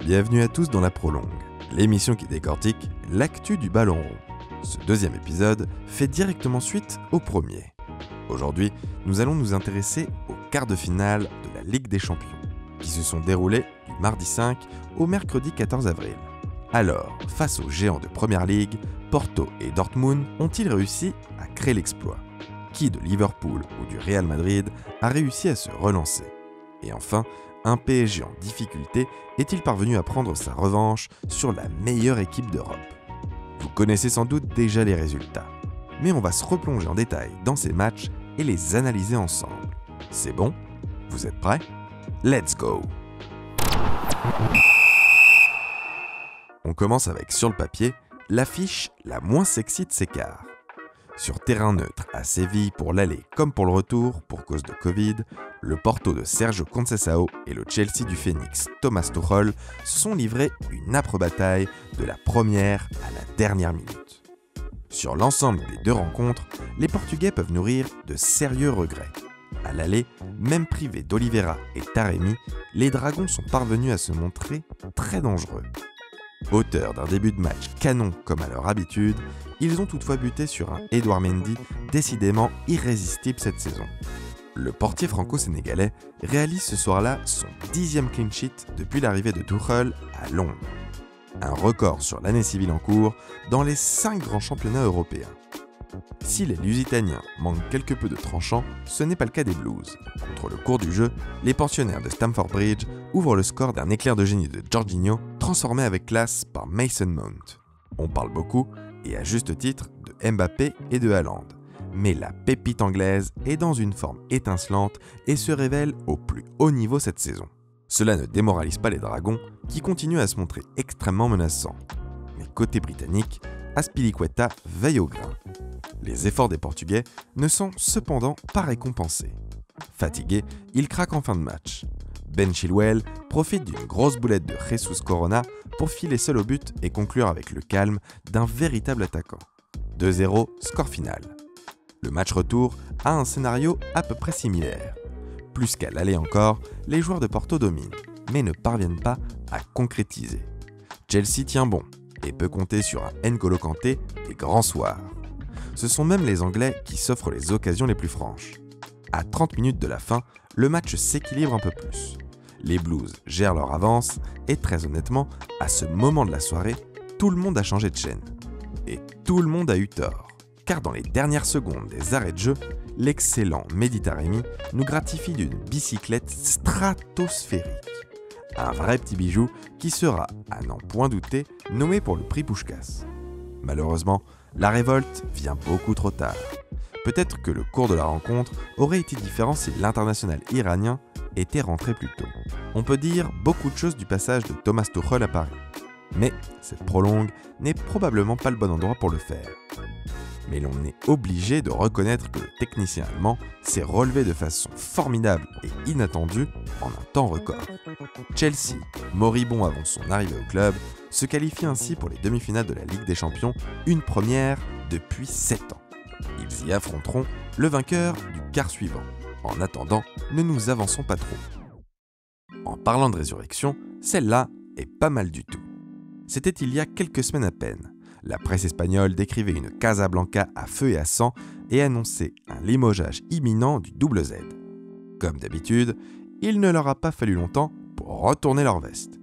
Bienvenue à tous dans la Prolongue, l'émission qui décortique l'actu du ballon rond. Ce deuxième épisode fait directement suite au premier. Aujourd'hui, nous allons nous intéresser aux quarts de finale de la Ligue des Champions, qui se sont déroulés du mardi 5 au mercredi 14 avril. Alors, face aux géants de Première Ligue, Porto et Dortmund ont-ils réussi à créer l'exploit ? Qui de Liverpool ou du Real Madrid a réussi à se relancer ? Et enfin, un PSG en difficulté est-il parvenu à prendre sa revanche sur la meilleure équipe d'Europe ? Vous connaissez sans doute déjà les résultats, mais on va se replonger en détail dans ces matchs et les analyser ensemble. C'est bon ? Vous êtes prêts ? Let's go ! On commence avec, sur le papier, l'affiche la moins sexy de ces quarts. Sur terrain neutre à Séville pour l'aller comme pour le retour, pour cause de Covid, le Porto de Sergio Conceição et le Chelsea du Phoenix Thomas Tuchel se sont livrés une âpre bataille de la première à la dernière minute. Sur l'ensemble des deux rencontres, les Portugais peuvent nourrir de sérieux regrets. À l'aller, même privés d'Oliveira et Taremi, les Dragons sont parvenus à se montrer très dangereux. Auteurs d'un début de match canon comme à leur habitude, ils ont toutefois buté sur un Edouard Mendy décidément irrésistible cette saison. Le portier franco-sénégalais réalise ce soir-là son 10e clean sheet depuis l'arrivée de Tuchel à Londres. Un record sur l'année civile en cours dans les 5 grands championnats européens. Si les Lusitaniens manquent quelque peu de tranchant, ce n'est pas le cas des Blues. Contre le cours du jeu, les pensionnaires de Stamford Bridge ouvrent le score d'un éclair de génie de Jorginho, transformé avec classe par Mason Mount. On parle beaucoup, et à juste titre, de Mbappé et de Haaland. Mais la pépite anglaise est dans une forme étincelante et se révèle au plus haut niveau cette saison. Cela ne démoralise pas les Dragons, qui continuent à se montrer extrêmement menaçants. Mais côté britannique, Azpilicueta veille au grain. Les efforts des Portugais ne sont cependant pas récompensés. Fatigué, il craque en fin de match. Ben Chilwell profite d'une grosse boulette de Jesus Corona pour filer seul au but et conclure avec le calme d'un véritable attaquant. 2-0, score final. Le match retour a un scénario à peu près similaire. Plus qu'à l'aller encore, les joueurs de Porto dominent, mais ne parviennent pas à concrétiser. Chelsea tient bon et peut compter sur un N'Golo Kanté des grands soirs. Ce sont même les Anglais qui s'offrent les occasions les plus franches. À 30 minutes de la fin, le match s'équilibre un peu plus. Les Blues gèrent leur avance et très honnêtement, à ce moment de la soirée, tout le monde a changé de chaîne. Et tout le monde a eu tort. Car dans les dernières secondes des arrêts de jeu, l'excellent Mehdi Taremi nous gratifie d'une bicyclette stratosphérique. Un vrai petit bijou qui sera, à n'en point douter, nommé pour le prix Puskás. Malheureusement, la révolte vient beaucoup trop tard. Peut-être que le cours de la rencontre aurait été différent si l'international iranien était rentré plus tôt. On peut dire beaucoup de choses du passage de Thomas Tuchel à Paris. Mais cette prolongue n'est probablement pas le bon endroit pour le faire. Mais l'on est obligé de reconnaître que le technicien allemand s'est relevé de façon formidable et inattendue en un temps record. Chelsea, moribond avant son arrivée au club, se qualifie ainsi pour les demi-finales de la Ligue des Champions, une première depuis 7 ans. Ils y affronteront le vainqueur du quart suivant. En attendant, ne nous avançons pas trop. En parlant de résurrection, celle-là est pas mal du tout. C'était il y a quelques semaines à peine. La presse espagnole décrivait une Casablanca à feu et à sang et annonçait un limogeage imminent du double Z. Comme d'habitude, il ne leur a pas fallu longtemps pour retourner leur veste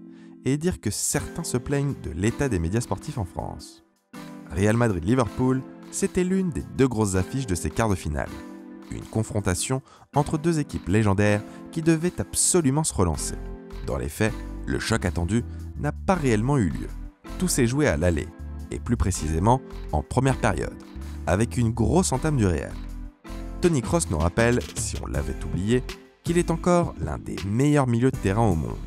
et dire que certains se plaignent de l'état des médias sportifs en France. Real Madrid-Liverpool, c'était l'une des deux grosses affiches de ces quarts de finale. Une confrontation entre deux équipes légendaires qui devaient absolument se relancer. Dans les faits, le choc attendu n'a pas réellement eu lieu. Tout s'est joué à l'aller, et plus précisément en première période, avec une grosse entame du Real. Tony Kroos nous rappelle, si on l'avait oublié, qu'il est encore l'un des meilleurs milieux de terrain au monde.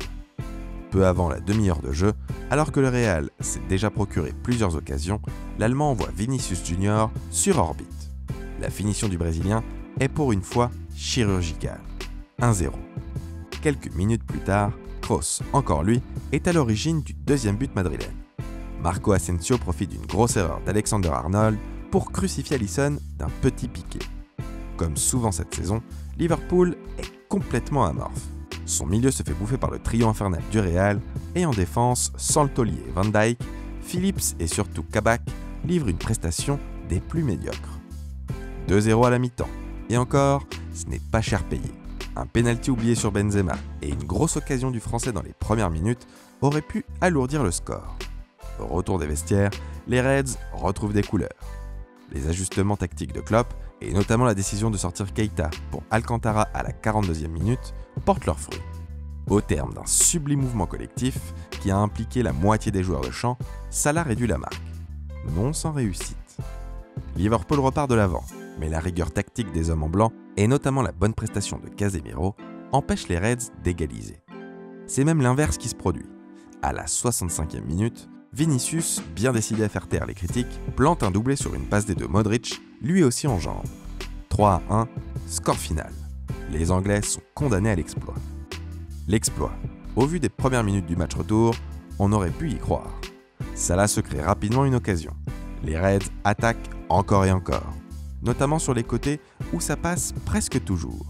Peu avant la demi-heure de jeu, alors que le Real s'est déjà procuré plusieurs occasions, l'Allemand envoie Vinicius Junior sur orbite. La finition du Brésilien est pour une fois chirurgicale. 1-0. Quelques minutes plus tard, Kroos, encore lui, est à l'origine du deuxième but madrilène. Marco Asensio profite d'une grosse erreur d'Alexander Arnold pour crucifier Alisson d'un petit piqué. Comme souvent cette saison, Liverpool est complètement amorphe. Son milieu se fait bouffer par le trio infernal du Real et en défense, sans le taulier Van Dijk, Phillips et surtout Kabak livrent une prestation des plus médiocres. 2-0 à la mi-temps. Et encore, ce n'est pas cher payé. Un pénalty oublié sur Benzema et une grosse occasion du Français dans les premières minutes auraient pu alourdir le score. Au retour des vestiaires, les Reds retrouvent des couleurs. Les ajustements tactiques de Klopp, et notamment la décision de sortir Keita pour Alcantara à la 42e minute, portent leurs fruits. Au terme d'un sublime mouvement collectif qui a impliqué la moitié des joueurs de champ, Salah réduit la marque. Non sans réussite. Liverpool repart de l'avant, mais la rigueur tactique des hommes en blanc, et notamment la bonne prestation de Casemiro, empêche les Reds d'égaliser. C'est même l'inverse qui se produit. À la 65e minute, Vinicius, bien décidé à faire taire les critiques, plante un doublé sur une passe des deux Modric, lui aussi en jambes. 3-1, score final. Les Anglais sont condamnés à l'exploit. L'exploit. Au vu des premières minutes du match retour, on aurait pu y croire. Salah se crée rapidement une occasion. Les Reds attaquent encore et encore, notamment sur les côtés où ça passe presque toujours.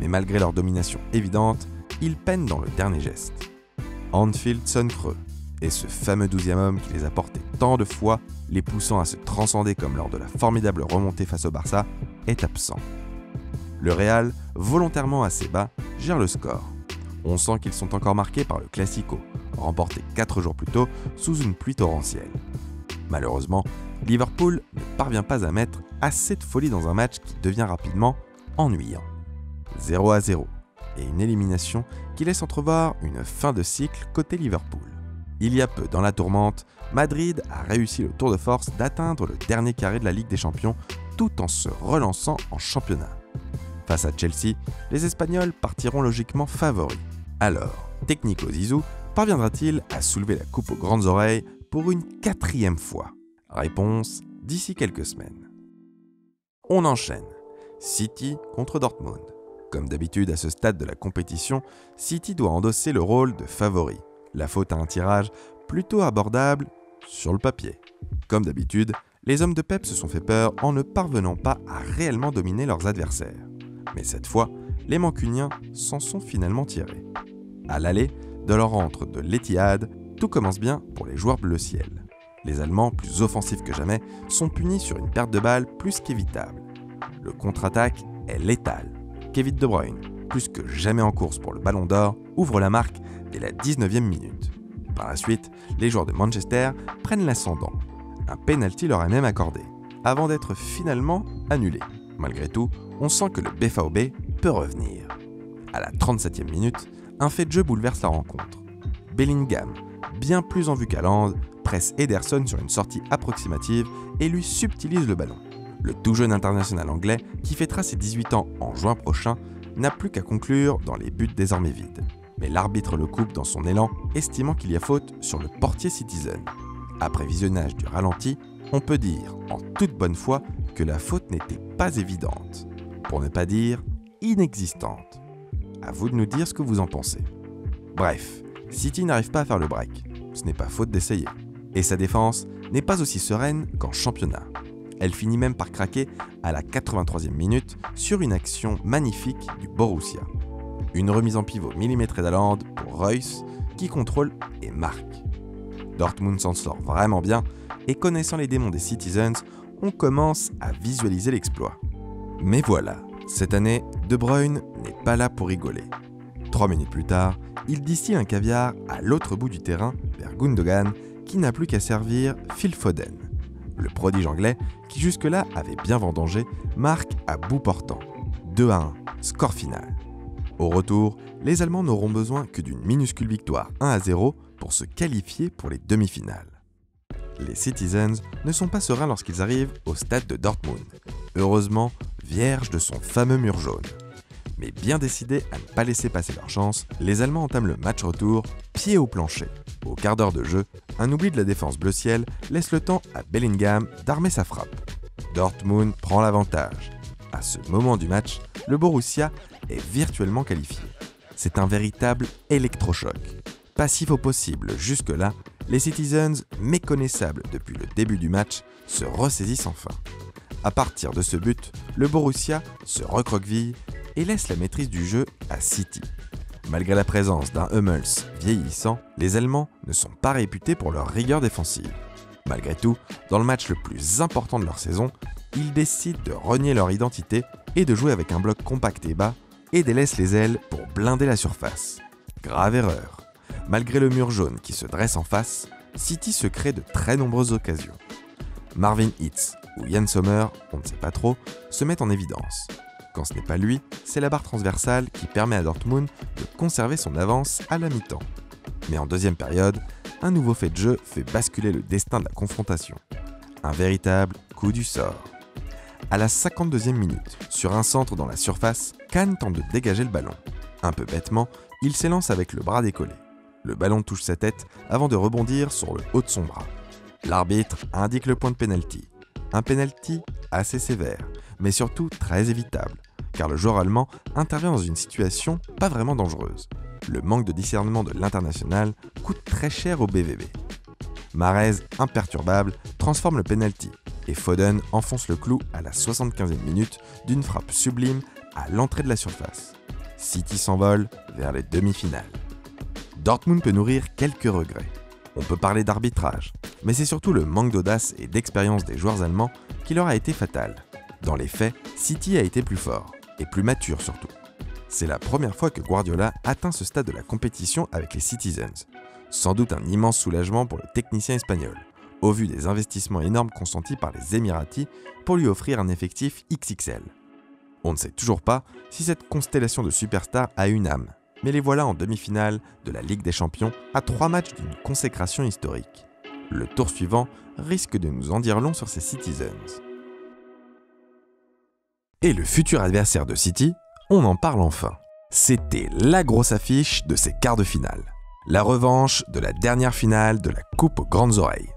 Mais malgré leur domination évidente, ils peinent dans le dernier geste. Anfield sonne creux, et ce fameux 12e homme qui les a portés tant de fois, les poussant à se transcender comme lors de la formidable remontée face au Barça, est absent. Le Real, volontairement assez bas, gère le score. On sent qu'ils sont encore marqués par le Classico, remporté 4 jours plus tôt sous une pluie torrentielle. Malheureusement, Liverpool ne parvient pas à mettre assez de folie dans un match qui devient rapidement ennuyant. 0-0, et une élimination qui laisse entrevoir une fin de cycle côté Liverpool. Il y a peu, dans la tourmente, Madrid a réussi le tour de force d'atteindre le dernier carré de la Ligue des Champions tout en se relançant en championnat. Face à Chelsea, les Espagnols partiront logiquement favoris. Alors, Technico Zizou parviendra-t-il à soulever la coupe aux grandes oreilles pour une 4e fois? Réponse d'ici quelques semaines. On enchaîne. City contre Dortmund. Comme d'habitude à ce stade de la compétition, City doit endosser le rôle de favori. La faute à un tirage plutôt abordable sur le papier. Comme d'habitude, les hommes de Pep se sont fait peur en ne parvenant pas à réellement dominer leurs adversaires. Mais cette fois, les Mancuniens s'en sont finalement tirés. À l'aller, de leur rentre de l'Etihad, tout commence bien pour les joueurs bleu ciel. Les Allemands, plus offensifs que jamais, sont punis sur une perte de balle plus qu'évitable. Le contre-attaque est létal. Kevin De Bruyne, plus que jamais en course pour le Ballon d'Or, ouvre la marque dès la 19e minute. Par la suite, les joueurs de Manchester prennent l'ascendant. Un penalty leur est même accordé, avant d'être finalement annulé. Malgré tout, on sent que le BVB peut revenir. À la 37e minute, un fait de jeu bouleverse la rencontre. Bellingham, bien plus en vue qu'Haaland, presse Ederson sur une sortie approximative et lui subtilise le ballon. Le tout jeune international anglais, qui fêtera ses 18 ans en juin prochain, n'a plus qu'à conclure dans les buts désormais vides. Mais l'arbitre le coupe dans son élan, estimant qu'il y a faute sur le portier Citizen. Après visionnage du ralenti, on peut dire en toute bonne foi que la faute n'était pas évidente, pour ne pas dire inexistante. À vous de nous dire ce que vous en pensez. Bref, City n'arrive pas à faire le break, ce n'est pas faute d'essayer. Et sa défense n'est pas aussi sereine qu'en championnat. Elle finit même par craquer à la 83e minute sur une action magnifique du Borussia. Une remise en pivot millimétrée d'Haaland pour Reus qui contrôle et marque. Dortmund s'en sort vraiment bien et connaissant les démons des Citizens, on commence à visualiser l'exploit. Mais voilà, cette année, De Bruyne n'est pas là pour rigoler. 3 minutes plus tard, il distille un caviar à l'autre bout du terrain vers Gundogan qui n'a plus qu'à servir Phil Foden. Le prodige anglais, qui jusque-là avait bien vendangé, marque à bout portant. 2-1, score final. Au retour, les Allemands n'auront besoin que d'une minuscule victoire 1-0 pour se qualifier pour les demi-finales. Les Citizens ne sont pas sereins lorsqu'ils arrivent au stade de Dortmund, heureusement vierges de son fameux mur jaune. Mais bien décidés à ne pas laisser passer leur chance, les Allemands entament le match retour, pied au plancher. Au quart d'heure de jeu, un oubli de la défense bleu ciel laisse le temps à Bellingham d'armer sa frappe. Dortmund prend l'avantage. À ce moment du match, le Borussia est virtuellement qualifié. C'est un véritable électrochoc. Passif au possible jusque-là, les Citizens, méconnaissables depuis le début du match, se ressaisissent enfin. À partir de ce but, le Borussia se recroqueville et laisse la maîtrise du jeu à City. Malgré la présence d'un Hummels vieillissant, les Allemands ne sont pas réputés pour leur rigueur défensive. Malgré tout, dans le match le plus important de leur saison, ils décident de renier leur identité et de jouer avec un bloc compact et bas et délaissent les ailes pour blinder la surface. Grave erreur. Malgré le mur jaune qui se dresse en face, City se crée de très nombreuses occasions. Marvin Hitz ou Yann Sommer, on ne sait pas trop, se mettent en évidence. Quand ce n'est pas lui, c'est la barre transversale qui permet à Dortmund de conserver son avance à la mi-temps. Mais en deuxième période, un nouveau fait de jeu fait basculer le destin de la confrontation. Un véritable coup du sort. À la 52e minute, sur un centre dans la surface, Kahn tente de dégager le ballon. Un peu bêtement, il s'élance avec le bras décollé. Le ballon touche sa tête avant de rebondir sur le haut de son bras. L'arbitre indique le point de pénalty. Un pénalty assez sévère, mais surtout très évitable, car le joueur allemand intervient dans une situation pas vraiment dangereuse. Le manque de discernement de l'international coûte très cher au BVB. Mahrez, imperturbable, transforme le pénalty et Foden enfonce le clou à la 75e minute d'une frappe sublime à l'entrée de la surface. City s'envole vers les demi-finales. Dortmund peut nourrir quelques regrets. On peut parler d'arbitrage, mais c'est surtout le manque d'audace et d'expérience des joueurs allemands qui leur a été fatal. Dans les faits, City a été plus fort, et plus mature surtout. C'est la première fois que Guardiola atteint ce stade de la compétition avec les Citizens. Sans doute un immense soulagement pour le technicien espagnol, au vu des investissements énormes consentis par les Émiratis pour lui offrir un effectif XXL. On ne sait toujours pas si cette constellation de superstars a une âme, mais les voilà en demi-finale de la Ligue des Champions à 3 matchs d'une consécration historique. Le tour suivant risque de nous en dire long sur ces Citizens. Et le futur adversaire de City, on en parle enfin. C'était la grosse affiche de ces quarts de finale. La revanche de la dernière finale de la Coupe aux grandes oreilles.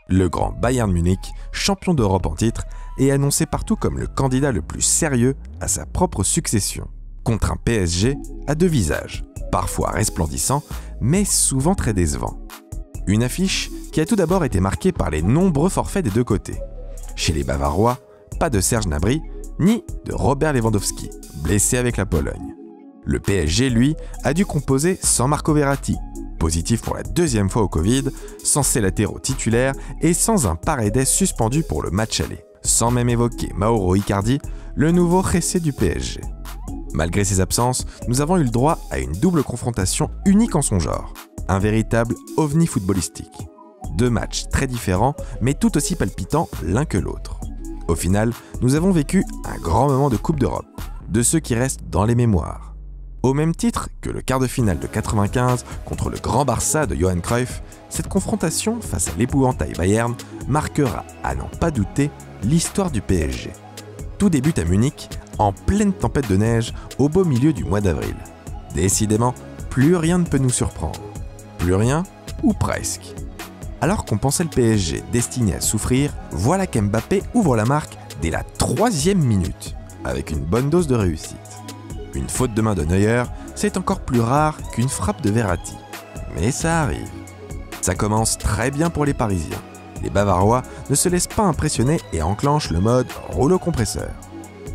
Le grand Bayern Munich, champion d'Europe en titre, est annoncé partout comme le candidat le plus sérieux à sa propre succession, contre un PSG à 2 visages, parfois resplendissant, mais souvent très décevant. Une affiche qui a tout d'abord été marquée par les nombreux forfaits des deux côtés. Chez les Bavarois, pas de Serge Gnabry, ni de Robert Lewandowski, blessé avec la Pologne. Le PSG, lui, a dû composer sans Marco Verratti, positif pour la 2e fois au Covid, sans ses latéraux titulaires et sans un Paredes suspendu pour le match aller, sans même évoquer Mauro Icardi, le nouveau Jessé du PSG. Malgré ses absences, nous avons eu le droit à une double confrontation unique en son genre, un véritable ovni footballistique. 2 matchs très différents, mais tout aussi palpitants l'un que l'autre. Au final, nous avons vécu un grand moment de Coupe d'Europe, de ceux qui restent dans les mémoires. Au même titre que le quart de finale de 95 contre le grand Barça de Johan Cruyff, cette confrontation face à l'épouvantail Bayern marquera, à n'en pas douter, l'histoire du PSG. Tout débute à Munich, en pleine tempête de neige, au beau milieu du mois d'avril. Décidément, plus rien ne peut nous surprendre. Plus rien, ou presque. Alors qu'on pensait le PSG destiné à souffrir, voilà qu'Mbappé ouvre la marque dès la 3e minute, avec une bonne dose de réussite. Une faute de main de Neuer, c'est encore plus rare qu'une frappe de Verratti. Mais ça arrive. Ça commence très bien pour les Parisiens. Les Bavarois ne se laissent pas impressionner et enclenchent le mode rouleau compresseur.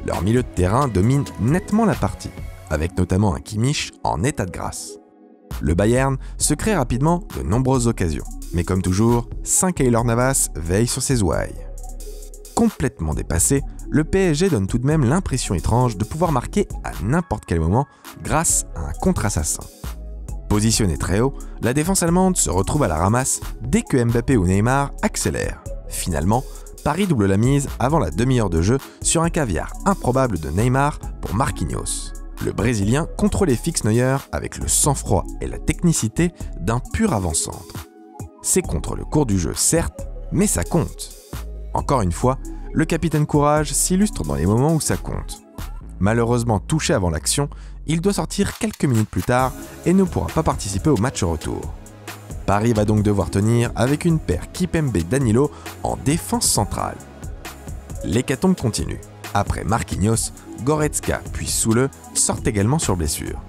Leur milieu de terrain domine nettement la partie, avec notamment un Kimmich en état de grâce. Le Bayern se crée rapidement de nombreuses occasions, mais comme toujours, 5 Keylor Navas veille sur ses ouailles. Complètement dépassé, le PSG donne tout de même l'impression étrange de pouvoir marquer à n'importe quel moment grâce à un contre-assassin. Positionnée très haut, la défense allemande se retrouve à la ramasse dès que Mbappé ou Neymar accélèrent. Finalement, Paris double la mise avant la demi-heure de jeu sur un caviar improbable de Neymar pour Marquinhos. Le Brésilien contrôle et fixe Neuer avec le sang-froid et la technicité d'un pur avant-centre. C'est contre le cours du jeu certes, mais ça compte. Encore une fois, le capitaine Courage s'illustre dans les moments où ça compte. Malheureusement touché avant l'action, il doit sortir quelques minutes plus tard et ne pourra pas participer au match retour. Paris va donc devoir tenir avec une paire Kimpembe-Danilo en défense centrale. L'hécatombe continue. Après Marquinhos, Goretzka puis Soule sortent également sur blessure.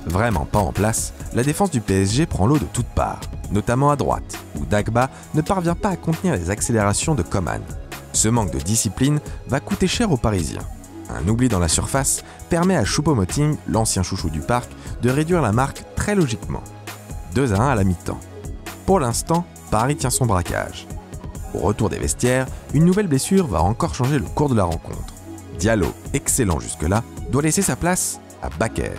Vraiment pas en place, la défense du PSG prend l'eau de toutes parts, notamment à droite, où Dagba ne parvient pas à contenir les accélérations de Coman. Ce manque de discipline va coûter cher aux Parisiens. Un oubli dans la surface permet à Choupo-Moting, l'ancien chouchou du parc, de réduire la marque très logiquement. 2-1 à la mi-temps. Pour l'instant, Paris tient son braquage. Au retour des vestiaires, une nouvelle blessure va encore changer le cours de la rencontre. Diallo, excellent jusque-là, doit laisser sa place à Bakker.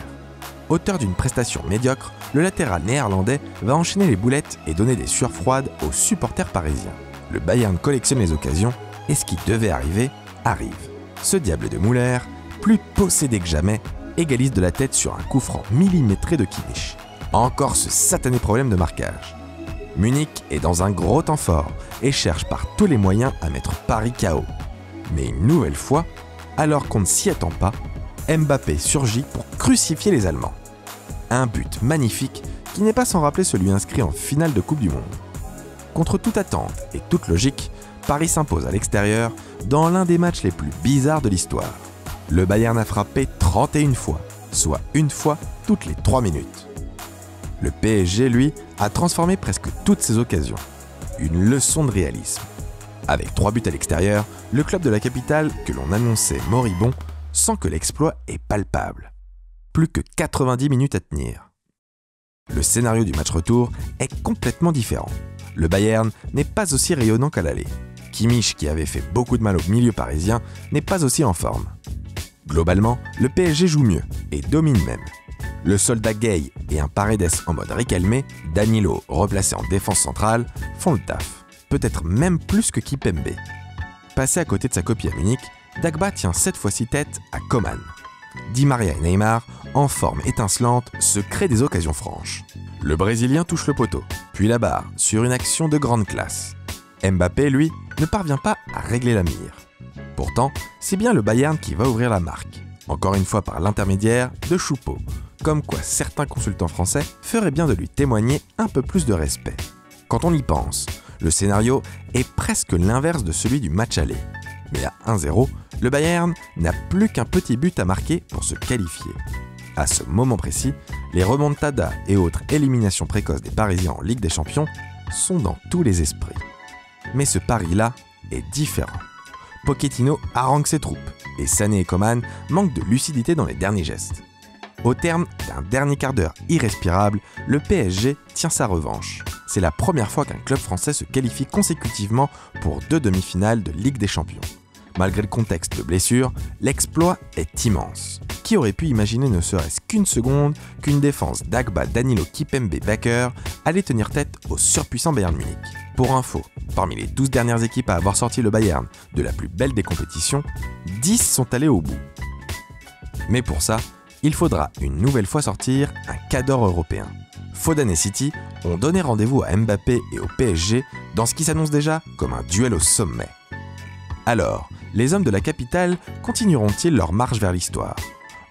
Auteur d'une prestation médiocre, le latéral néerlandais va enchaîner les boulettes et donner des sueurs froides aux supporters parisiens. Le Bayern collectionne les occasions et ce qui devait arriver, arrive. Ce diable de Müller, plus possédé que jamais, égalise de la tête sur un coup franc millimétré de Kimmich. Encore ce satané problème de marquage. Munich est dans un gros temps fort et cherche par tous les moyens à mettre Paris KO. Mais une nouvelle fois, alors qu'on ne s'y attend pas, Mbappé surgit pour crucifier les Allemands. Un but magnifique qui n'est pas sans rappeler celui inscrit en finale de Coupe du Monde. Contre toute attente et toute logique, Paris s'impose à l'extérieur dans l'un des matchs les plus bizarres de l'histoire. Le Bayern a frappé 31 fois, soit une fois toutes les 3 minutes. Le PSG, lui, a transformé presque toutes ses occasions. Une leçon de réalisme. Avec 3 buts à l'extérieur, le club de la capitale, que l'on annonçait moribond, sent que l'exploit est palpable. Plus que 90 minutes à tenir. Le scénario du match retour est complètement différent. Le Bayern n'est pas aussi rayonnant qu'à l'aller. Kimmich, qui avait fait beaucoup de mal au milieu parisien, n'est pas aussi en forme. Globalement, le PSG joue mieux et domine même. Le soldat Gay et un Paredes en mode Riquelme, Danilo replacé en défense centrale, font le taf. Peut-être même plus que Kimpembe. Passé à côté de sa copie à Munich, Dagba tient cette fois-ci tête à Coman. Di Maria et Neymar, en forme étincelante, se créent des occasions franches. Le Brésilien touche le poteau, puis la barre, sur une action de grande classe. Mbappé, lui, ne parvient pas à régler la mire. Pourtant, c'est bien le Bayern qui va ouvrir la marque, encore une fois par l'intermédiaire de Choupo, comme quoi certains consultants français feraient bien de lui témoigner un peu plus de respect. Quand on y pense, le scénario est presque l'inverse de celui du match aller. Mais à 1-0, le Bayern n'a plus qu'un petit but à marquer pour se qualifier. À ce moment précis, les remontadas et autres éliminations précoces des Parisiens en Ligue des Champions sont dans tous les esprits. Mais ce pari-là est différent. Pochettino harangue ses troupes et Sané et Coman manquent de lucidité dans les derniers gestes. Au terme d'un dernier quart d'heure irrespirable, le PSG tient sa revanche. C'est la première fois qu'un club français se qualifie consécutivement pour 2 demi-finales de Ligue des Champions. Malgré le contexte de blessure, l'exploit est immense. Qui aurait pu imaginer ne serait-ce qu'une seconde qu'une défense Dagba, Danilo, Kimpembe, Bakker allait tenir tête au surpuissant Bayern Munich. Pour info, parmi les 12 dernières équipes à avoir sorti le Bayern de la plus belle des compétitions, 10 sont allées au bout. Mais pour ça, il faudra une nouvelle fois sortir un cadre européen. Foden et City ont donné rendez-vous à Mbappé et au PSG dans ce qui s'annonce déjà comme un duel au sommet. Alors, les hommes de la capitale continueront-ils leur marche vers l'histoire ?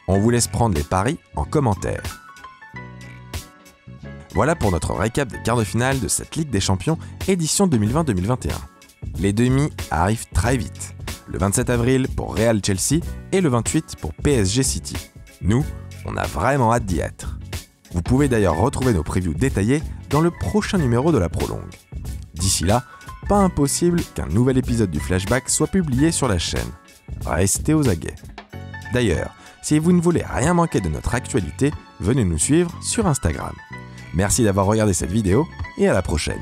On vous laisse prendre les paris en commentaire. Voilà pour notre récap des quarts de finale de cette Ligue des Champions édition 2020-2021. Les demi arrivent très vite. Le 27 avril pour Real Chelsea et le 28 pour PSG City. Nous, on a vraiment hâte d'y être. Vous pouvez d'ailleurs retrouver nos previews détaillées dans le prochain numéro de la Prolongue. D'ici là, pas impossible qu'un nouvel épisode du Flashback soit publié sur la chaîne. Restez aux aguets. D'ailleurs, si vous ne voulez rien manquer de notre actualité, venez nous suivre sur Instagram. Merci d'avoir regardé cette vidéo et à la prochaine.